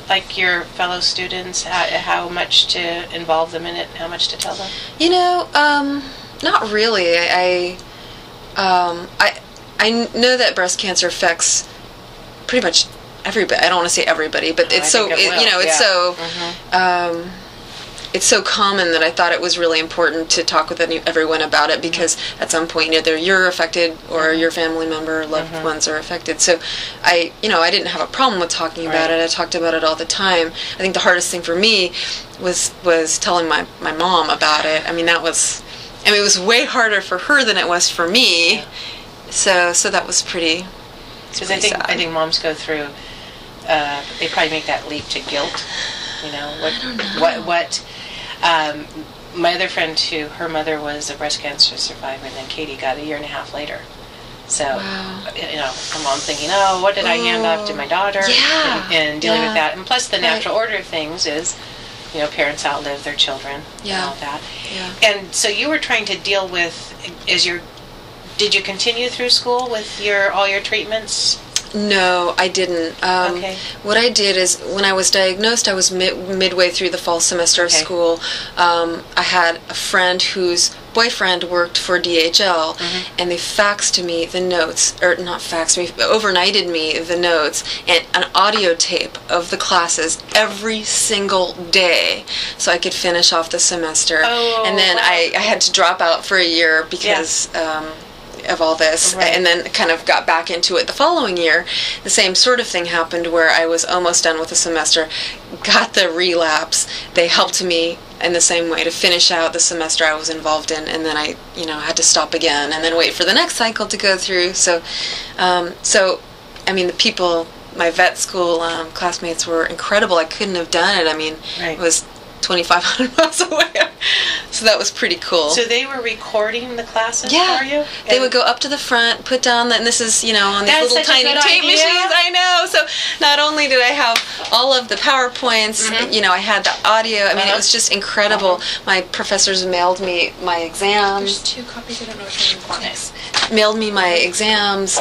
like your fellow students, how much to involve them in it, how much to tell them? Not really. I know that breast cancer affects pretty much everybody. I don't want to say everybody, but it's so it's so common that I thought it was really important to talk with everyone about it, because at some point either you're affected or your family member or loved ones are affected. So I didn't have a problem with talking about it. I talked about it all the time. I think the hardest thing for me was telling my mom about it. it was way harder for her than it was for me. Yeah. So that was pretty. Because I think moms go through. They probably make that leap to guilt. I don't know. My other friend, her mother was a breast cancer survivor, and then Katie got 1.5 years later. So, her mom thinking, what did I hand off to my daughter? Yeah. And dealing with that. And plus the natural order of things is, parents outlive their children and all that. Yeah. And so you were trying to deal with, did you continue through school with all your treatments? No, I didn't. Okay. What I did is, when I was diagnosed, I was midway through the fall semester of school. I had a friend whose boyfriend worked for DHL, and they faxed me the notes, or not faxed me, overnighted me the notes and an audio tape of the classes every single day, so I could finish off the semester. And then I had to drop out for a year because of all this, and then kind of got back into it the following year. The same sort of thing happened, where I was almost done with the semester, got the relapse. They helped me in the same way to finish out the semester I was involved in, and then I had to stop again and then wait for the next cycle to go through. So the people, my vet school classmates were incredible. I couldn't have done it. It was 2,500 miles away. So that was pretty cool. So they were recording the classes for you? They would go up to the front, put down and this is, on these little tiny tape machines. I know. So not only did I have all of the PowerPoints, I had the audio. It was just incredible. My professors mailed me my exams. There's 2 copies. I don't know which one you want. Mailed me my exams.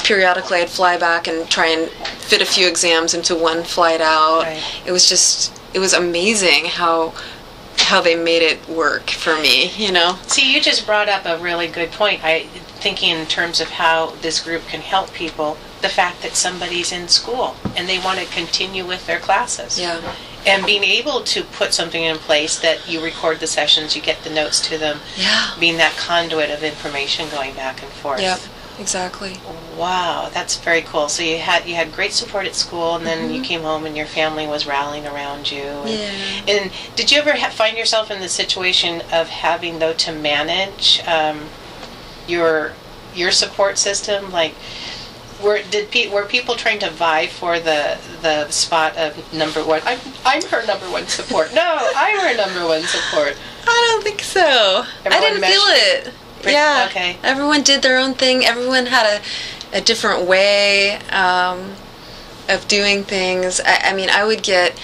Periodically I'd fly back and try and fit a few exams into one flight out. Right. It was amazing how they made it work for me, See, you just brought up a really good point. Thinking in terms of how this group can help people, the fact that somebody's in school and they want to continue with their classes. Yeah. And being able to put something in place that you record the sessions, you get the notes to them. Yeah. Being that conduit of information going back and forth. Yep, exactly. Wow, that's very cool. So you had great support at school, and then you came home and your family was rallying around you. And did you ever find yourself in the situation of having, though, to manage your support system? Like, were people trying to vie for the spot of number one? I'm her number one support. No, I'm her number one support. I don't think so. I didn't feel it. Yeah. Okay. Everyone did their own thing. Everyone had a different way of doing things. I would get,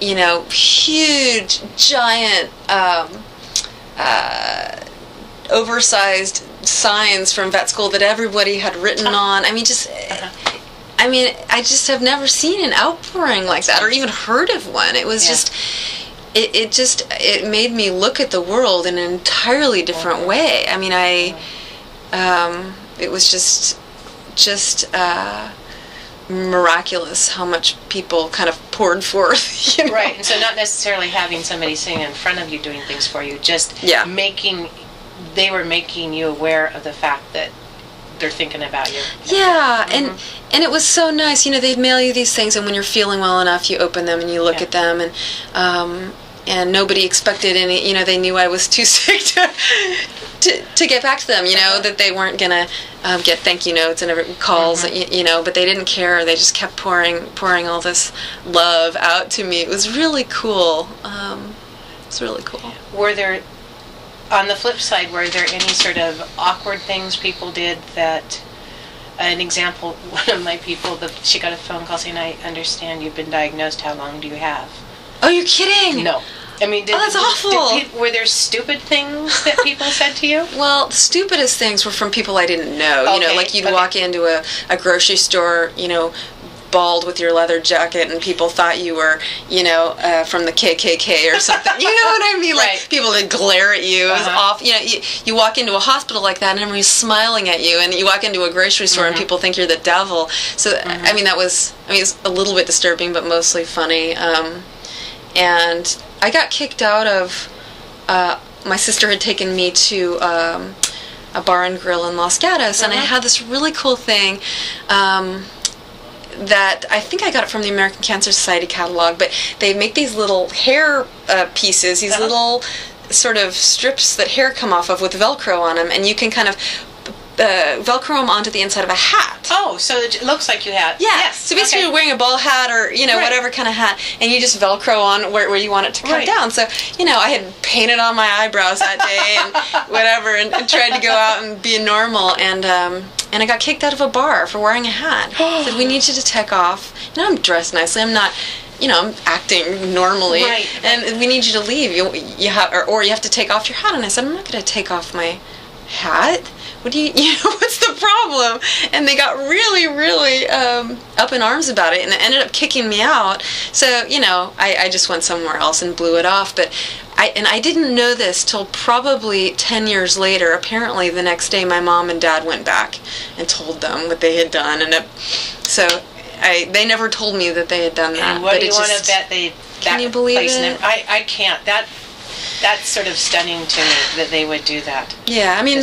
huge, giant, oversized signs from vet school that everybody had written on. I just have never seen an outpouring like that, or even heard of one. It was just. It made me look at the world in an entirely different way. It was just miraculous how much people kind of poured forth. Right, and so not necessarily having somebody sitting in front of you doing things for you, just they were making you aware of the fact that they're thinking about you. Yeah, and it was so nice. They'd mail you these things, and when you're feeling well enough, you open them and you look at them, and nobody expected any. They knew I was too sick to get back to them. That they weren't gonna get thank you notes and calls. But they didn't care. They just kept pouring all this love out to me. It was really cool. It's really cool. Were there? On the flip side, were there any sort of awkward things people did that, an example, one of my people, she got a phone call saying, I understand you've been diagnosed, how long do you have? Oh, you're kidding? No. That's awful. Were there stupid things that people said to you? Well, the stupidest things were from people I didn't know. Like you'd walk into a grocery store, bald with your leather jacket, and people thought you were, from the KKK or something. You know what I mean? Like, people would glare at you. It was off. You walk into a hospital like that, and everybody's smiling at you, and you walk into a grocery store, and people think you're the devil. So, I mean, it's a little bit disturbing, but mostly funny. And I got kicked out of, my sister had taken me to a bar and grill in Los Gatos, and I had this really cool thing that I think I got it from the American Cancer Society catalog, but they make these little hair pieces, these little sort of strips that hair come off of with Velcro on them, and you can kind of Velcro them onto the inside of a hat. Oh, so it looks like you had. Yeah. Yes. So basically you're wearing a ball hat or, whatever kind of hat, and you just Velcro on where you want it to come down. So, I had painted on my eyebrows that day and whatever, and tried to go out and be normal, and I got kicked out of a bar for wearing a hat. Said, we need you to take off. I'm dressed nicely. I'm not... I'm acting normally, and we need you to leave. You have, or you have to take off your hat. And I said, I'm not going to take off my hat. What do what's the problem? And they got really, really up in arms about it, and it ended up kicking me out. So, I just went somewhere else and blew it off. But I didn't know this till probably 10 years later. Apparently, the next day, my mom and dad went back and told them what they had done, and they never told me that they had done that. And what do you want to bet they... Can you believe it? I can't. That's sort of stunning to me that they would do that. Yeah, I mean,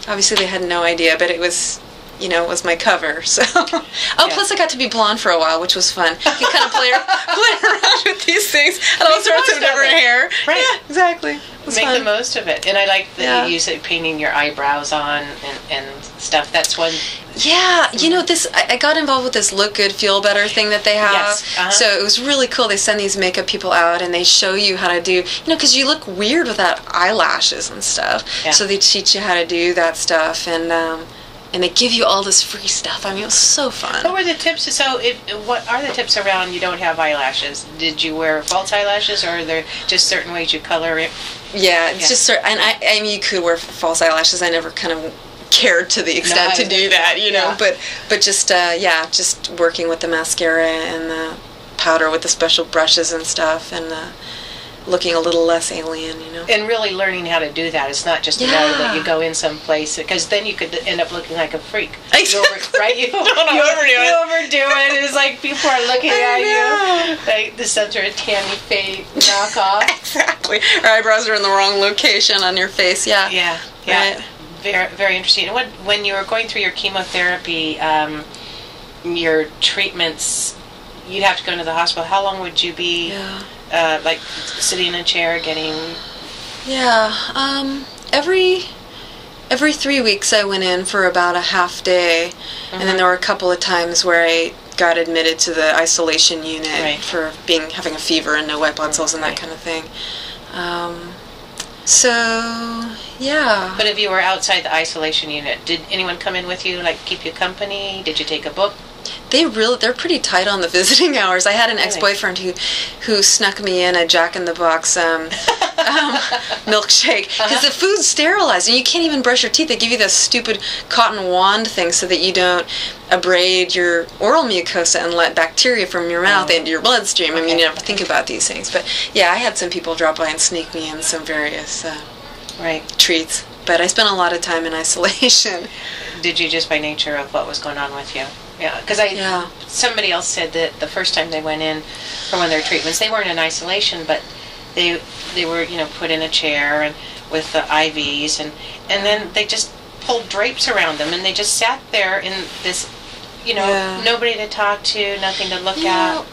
obviously they had no idea, but it was, it was my cover. So, plus I got to be blonde for a while, which was fun. You can kind of play around with these things and all sorts of different hair. Right. Yeah, exactly. Make the most of it. And I like that you use it, painting your eyebrows on and stuff. That's one... Yeah, I got involved with this Look Good, Feel Better thing that they have. Yes. So it was really cool. They send these makeup people out, and they show you how to do, because you look weird without eyelashes and stuff. Yeah. So they teach you how to do that stuff, and they give you all this free stuff. I mean, it was so fun. What were the tips? So, what are the tips around you don't have eyelashes? Did you wear false eyelashes, or are there just certain ways you color it? Yeah, it's just certain. And I mean, you could wear false eyelashes. I never kind of cared to the extent to do that, but just just working with the mascara and the powder with the special brushes and stuff, and looking a little less alien, And really learning how to do that. It's not just a matter that you go in some place, because then you could end up looking like a freak. Exactly. You overdo it. It's like people are looking at you. Like this some sort of Tammy Faye knockoff. Exactly. Our eyebrows are in the wrong location on your face. Yeah. Yeah. Right. Very, very interesting. When you were going through your chemotherapy, your treatments, you'd have to go into the hospital. How long would you be, like, sitting in a chair getting... Yeah, every 3 weeks I went in for about a half day, and then there were a couple of times where I got admitted to the isolation unit for having a fever and no white blood cells and that kind of thing. So, yeah. But if you were outside the isolation unit, did anyone come in with you, like keep you company? Did you take a book? They're pretty tight on the visiting hours. I had an ex-boyfriend who snuck me in a Jack in the Box milkshake, because the food's sterilized and you can't even brush your teeth. They give you this stupid cotton wand thing so that you don't abrade your oral mucosa and let bacteria from your mouth into your bloodstream. I mean, you never think about these things. But yeah, I had some people drop by and sneak me in some various treats. But I spent a lot of time in isolation. Did you, just by nature of what was going on with you? Yeah, because somebody else said that the first time they went in for one of their treatments, they weren't in isolation, but they were put in a chair and with the IVs, and then they just pulled drapes around them, and they just sat there in this, nobody to talk to, nothing to look at.